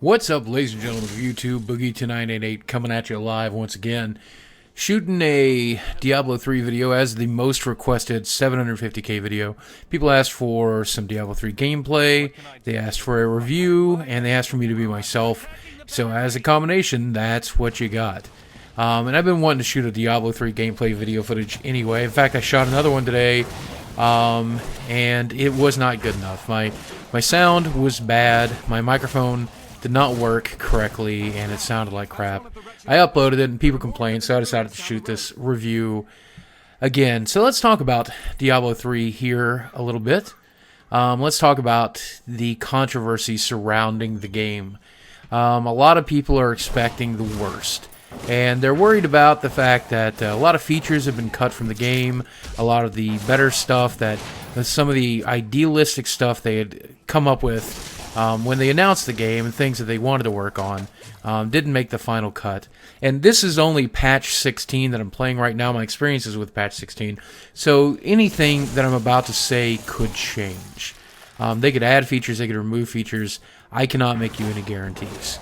What's up, ladies and gentlemen of YouTube? Boogie2988 coming at you live once again. Shooting a Diablo 3 video as the most requested 750k video. People asked for some Diablo 3 gameplay, they asked for a review, and they asked for me to be myself. So as a combination, that's what you got. And I've been wanting to shoot a Diablo 3 gameplay video footage anyway. In fact, I shot another one today, and it was not good enough. My sound was bad, my microphone did not work correctly, and it sounded like crap. I uploaded it, and people complained, so I decided to shoot this review again. So let's talk about Diablo 3 here a little bit. Let's talk about the controversy surrounding the game. A lot of people are expecting the worst, and they're worried about the fact that a lot of features have been cut from the game, a lot of the better stuff, that some of the idealistic stuff they had come up with when they announced the game and things that they wanted to work on didn't make the final cut. And this is only patch 16 that I'm playing right now. My experiences with patch 16. So anything that I'm about to say could change. They could add features, they could remove features. I cannot make you any guarantees.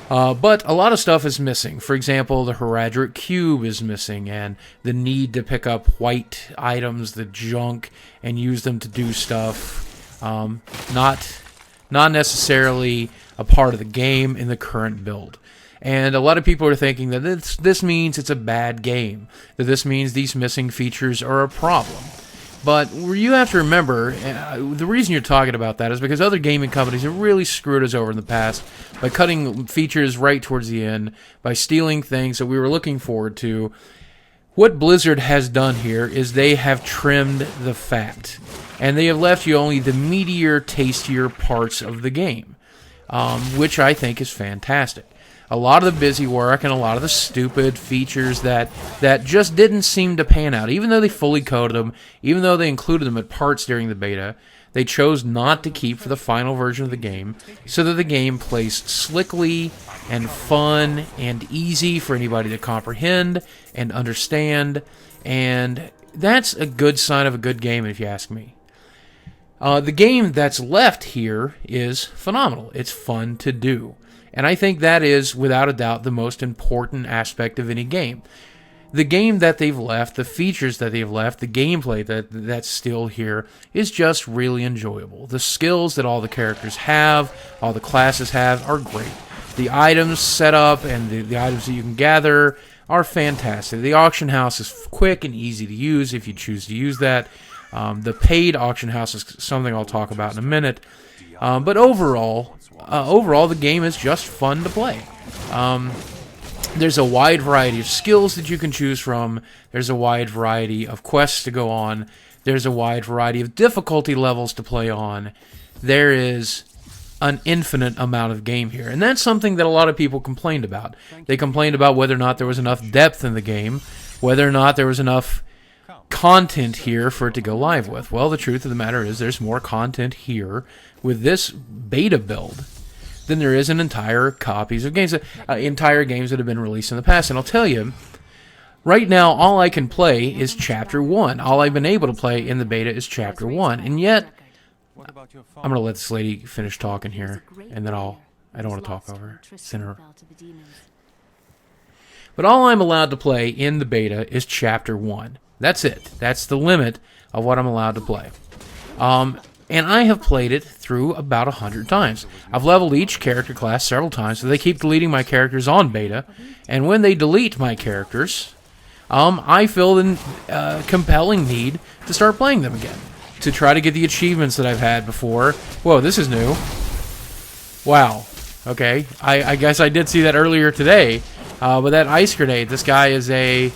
But a lot of stuff is missing. For example, the Heraldric Cube is missing, and the need to pick up white items, the junk, and use them to do stuff. Not necessarily a part of the game in the current build. And a lot of people are thinking that this means it's a bad game, that this means these missing features are a problem. But you have to remember, the reason you're talking about that is because other gaming companies have really screwed us over in the past by cutting features right towards the end, by stealing things that we were looking forward to. What Blizzard has done here is they have trimmed the fat, and they have left you only the meatier, tastier parts of the game, which I think is fantastic. A lot of the busy work and a lot of the stupid features that just didn't seem to pan out, even though they fully coded them, even though they included them at parts during the beta, they chose not to keep for the final version of the game, so that the game plays slickly and fun and easy for anybody to comprehend and understand, and that's a good sign of a good game if you ask me. The game that's left here is phenomenal. It's fun to do. And I think that is, without a doubt, the most important aspect of any game. The game that they've left, the features that they've left, the gameplay that's still here is just really enjoyable. The skills that all the characters have, all the classes have, are great. The items set up and the items that you can gather are fantastic. The auction house is quick and easy to use if you choose to use that. The paid auction house is something I'll talk about in a minute. But overall, the game is just fun to play. There's a wide variety of skills that you can choose from. There's a wide variety of quests to go on. There's a wide variety of difficulty levels to play on. There is an infinite amount of game here. And that's something that a lot of people complained about. They complained about whether or not there was enough depth in the game, whether or not there was enough content here for it to go live with. Well, the truth of the matter is there's more content here with this beta build than there is in entire copies of games, entire games that have been released in the past. And I'll tell you, right now, all I can play is Chapter 1. All I've been able to play in the beta is Chapter 1. And yet, I'm going to let this lady finish talking here, and then I don't want to talk over her. But all I'm allowed to play in the beta is Chapter 1. That's it. That's the limit of what I'm allowed to play. And I have played it through about 100 times. I've leveled each character class several times, so they keep deleting my characters on beta. And when they delete my characters, I feel the compelling need to start playing them again, to try to get the achievements that I've had before. Whoa, this is new. Wow. Okay, I guess I did see that earlier today. But that ice grenade, this guy is a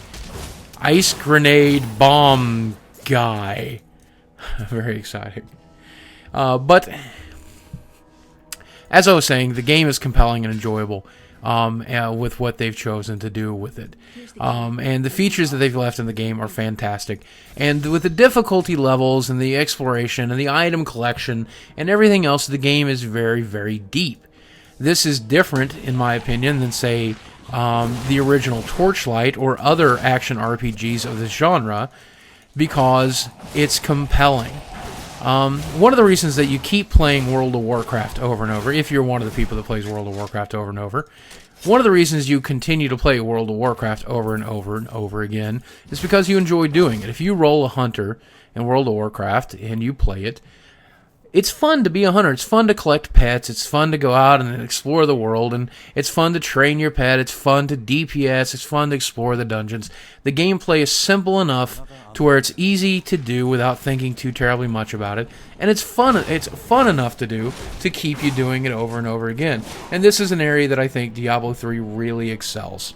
ice grenade bomb guy. Very exciting. But as I was saying, the game is compelling and enjoyable with what they've chosen to do with it. And the features that they've left in the game are fantastic. And with the difficulty levels and the exploration and the item collection and everything else, the game is very, very deep. This is different, in my opinion, than, say, the original Torchlight or other action RPGs of this genre, because it's compelling. One of the reasons that you keep playing World of Warcraft over and over, if you're one of the people that plays World of Warcraft over and over, one of the reasons you continue to play World of Warcraft over and over and over again is because you enjoy doing it. If you roll a hunter in World of Warcraft and you play it, it's fun to be a hunter. It's fun to collect pets. It's fun to go out and explore the world, and it's fun to train your pet. It's fun to DPS. It's fun to explore the dungeons. The gameplay is simple enough to where it's easy to do without thinking too terribly much about it, and it's fun. It's fun enough to do to keep you doing it over and over again. And this is an area that I think Diablo 3 really excels,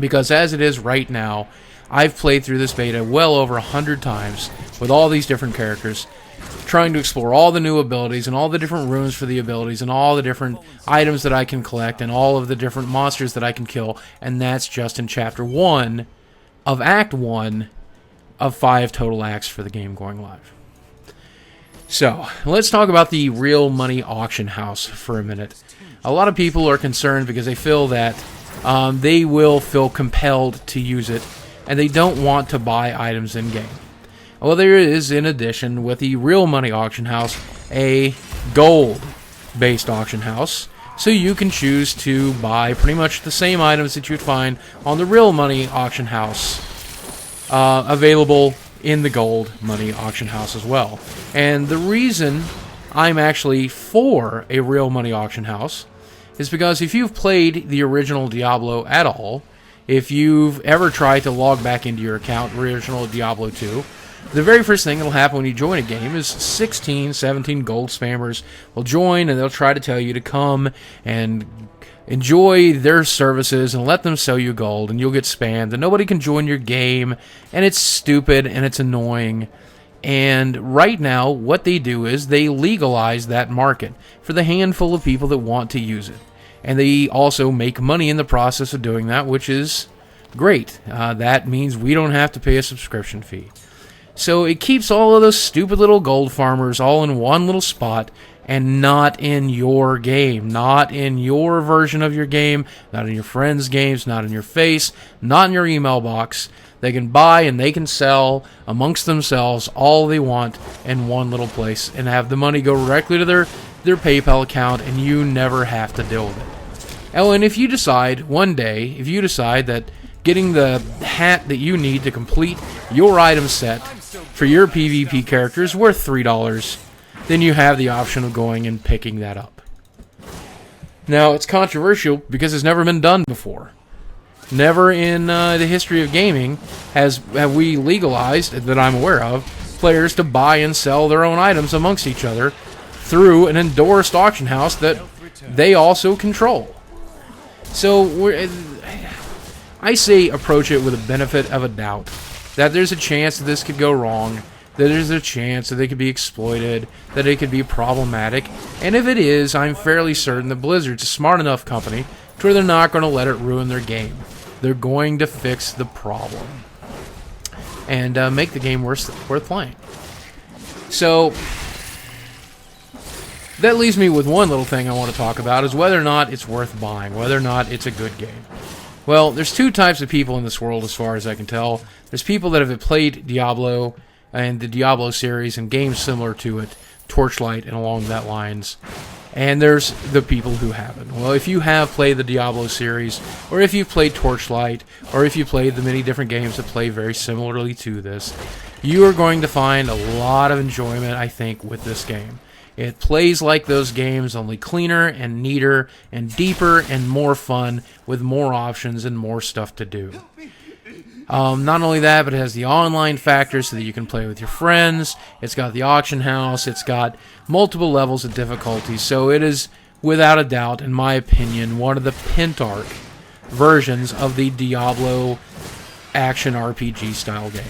because as it is right now, I've played through this beta well over 100 times with all these different characters, trying to explore all the new abilities and all the different runes for the abilities and all the different items that I can collect and all of the different monsters that I can kill, and that's just in Chapter 1 of Act 1 of 5 total acts for the game going live. So, let's talk about the real money auction house for a minute. A lot of people are concerned because they feel that they will feel compelled to use it, and they don't want to buy items in-game. Well, there is, in addition, with the real money auction house, a gold-based auction house. So you can choose to buy pretty much the same items that you'd find on the real money auction house, available in the gold money auction house as well. And the reason I'm actually for a real money auction house is because if you've played the original Diablo at all, if you've ever tried to log back into your account, original Diablo 2, the very first thing that'll happen when you join a game is 16, 17 gold spammers will join, and they'll try to tell you to come and enjoy their services and let them sell you gold, and you'll get spammed, and nobody can join your game, and it's stupid, and it's annoying. And right now, what they do is they legalize that market for the handful of people that want to use it. And they also make money in the process of doing that, which is great. That means we don't have to pay a subscription fee. So it keeps all of those stupid little gold farmers all in one little spot, and not in your game, not in your version of your game, not in your friends' games, not in your face, not in your email box. They can buy and they can sell amongst themselves all they want in one little place and have the money go directly to their PayPal account, and you never have to deal with it. Oh, and if you decide one day, if you decide that getting the hat that you need to complete your item set for your PvP character is worth $3, then you have the option of going and picking that up. Now, it's controversial because it's never been done before. Never in the history of gaming have we legalized, that I'm aware of, players to buy and sell their own items amongst each other through an endorsed auction house that they also control. So, I say approach it with a benefit of a doubt. That there's a chance that this could go wrong, that there's a chance that they could be exploited, that it could be problematic, and if it is, I'm fairly certain that Blizzard's a smart enough company to where they're not going to let it ruin their game. They're going to fix the problem and make the game worth playing. So, that leaves me with one little thing I want to talk about, is whether or not it's worth buying, whether or not it's a good game. Well, there's two types of people in this world as far as I can tell. There's people that have played Diablo and the Diablo series and games similar to it, Torchlight and along that lines. And there's the people who haven't. Well, if you have played the Diablo series, or if you've played Torchlight, or if you played the many different games that play very similarly to this, you are going to find a lot of enjoyment, I think, with this game. It plays like those games, only cleaner and neater and deeper and more fun with more options and more stuff to do. Not only that, but it has the online factor so that you can play with your friends. It's got the auction house. It's got multiple levels of difficulty. So it is, without a doubt, in my opinion, one of the Pentarch versions of the Diablo action RPG style game.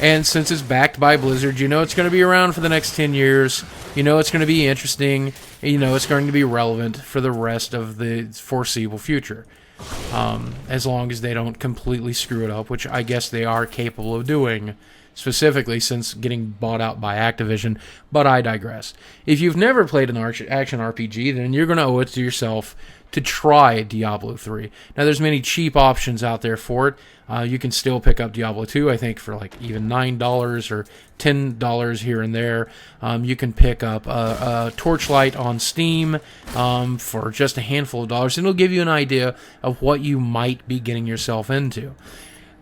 And since it's backed by Blizzard, you know it's going to be around for the next 10 years. You know it's going to be interesting. You know it's going to be relevant for the rest of the foreseeable future. As long as they don't completely screw it up, which I guess they are capable of doing specifically since getting bought out by Activision, but I digress. If you've never played an action RPG, then you're going to owe it to yourself to try Diablo 3. Now, there's many cheap options out there for it. You can still pick up Diablo 2, I think, for like even $9 or $10 here and there. You can pick up a Torchlight on Steam for just a handful of dollars, and it'll give you an idea of what you might be getting yourself into.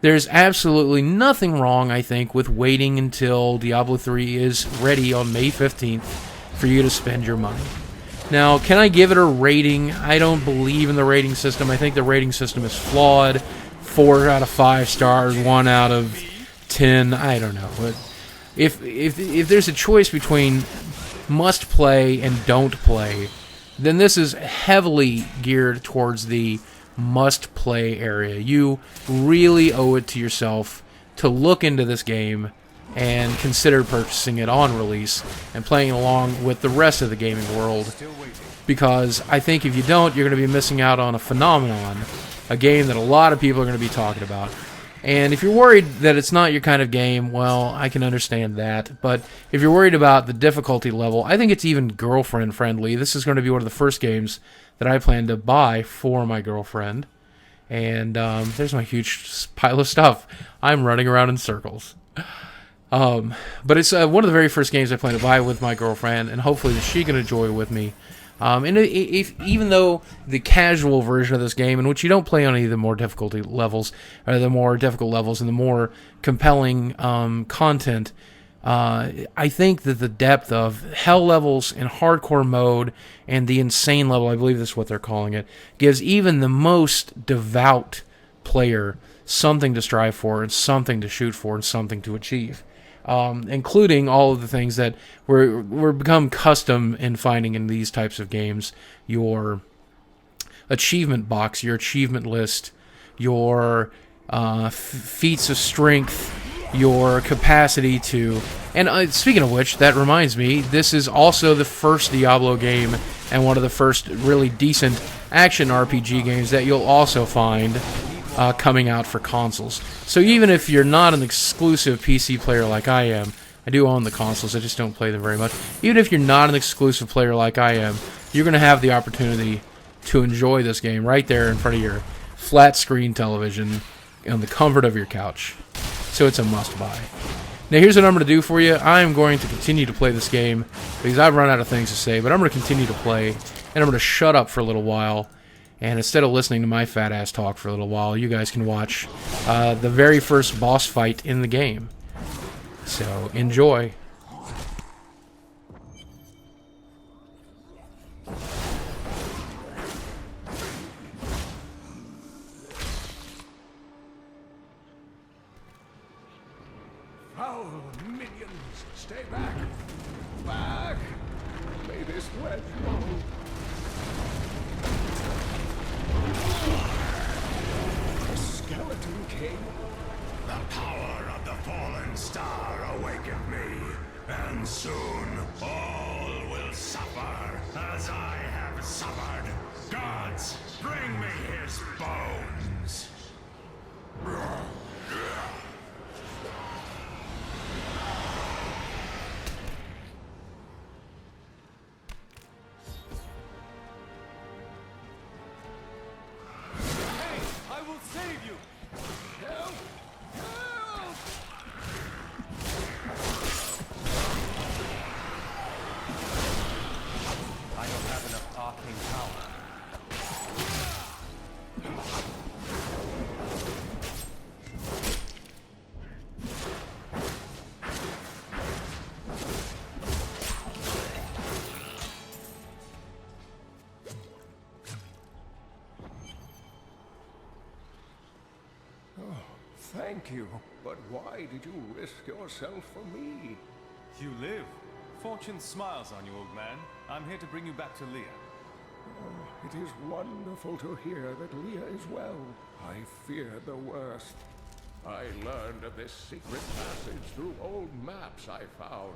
There's absolutely nothing wrong, I think, with waiting until Diablo 3 is ready on May 15th for you to spend your money. Now, can I give it a rating? I don't believe in the rating system. I think the rating system is flawed. 4 out of 5 stars, 1 out of 10. I don't know. But if there's a choice between must play and don't play, then this is heavily geared towards the must play area. You really owe it to yourself to look into this game and consider purchasing it on release and playing along with the rest of the gaming world, because I think if you don't, you're going to be missing out on a phenomenon, a game that a lot of people are going to be talking about. And if you're worried that it's not your kind of game, well, I can understand that. But if you're worried about the difficulty level, I think it's even girlfriend friendly. This is going to be one of the first games that I plan to buy for my girlfriend. And there's my huge pile of stuff. I'm running around in circles. But it's one of the very first games I plan to buy with my girlfriend, and hopefully that she can enjoy with me. And even though the casual version of this game, in which you don't play on any of the more difficulty levels, or the more difficult levels, and the more compelling content, I think that the depth of hell levels in hardcore mode and the insane level, I believe that's what they're calling it, gives even the most devout player something to strive for, and something to shoot for, and something to achieve. Including all of the things that we're become custom in finding in these types of games: your achievement box, your achievement list, your feats of strength, your capacity to... And speaking of which, that reminds me, this is also the first Diablo game and one of the first really decent action RPG games that you'll also find coming out for consoles. So even if you're not an exclusive PC player like I am, I do own the consoles, I just don't play them very much. Even if you're not an exclusive player like I am, you're going to have the opportunity to enjoy this game right there in front of your flat screen television on the comfort of your couch. So it's a must-buy. Now here's what I'm going to do for you. I'm going to continue to play this game because I've run out of things to say, but I'm going to continue to play, and I'm going to shut up for a little while. And instead of listening to my fat ass talk for a little while, you guys can watch the very first boss fight in the game. So enjoy. Foul minions, stay back! Back! May this wedge go. The Skeleton King? The power of the fallen star awakened me, and soon all will suffer as I have suffered. Gods, bring me his bones! Thank you, but why did you risk yourself for me? You live. Fortune smiles on you, old man. I'm here to bring you back to Leah. Oh, it is wonderful to hear that Leah is well. I feared the worst. I learned of this secret passage through old maps I found.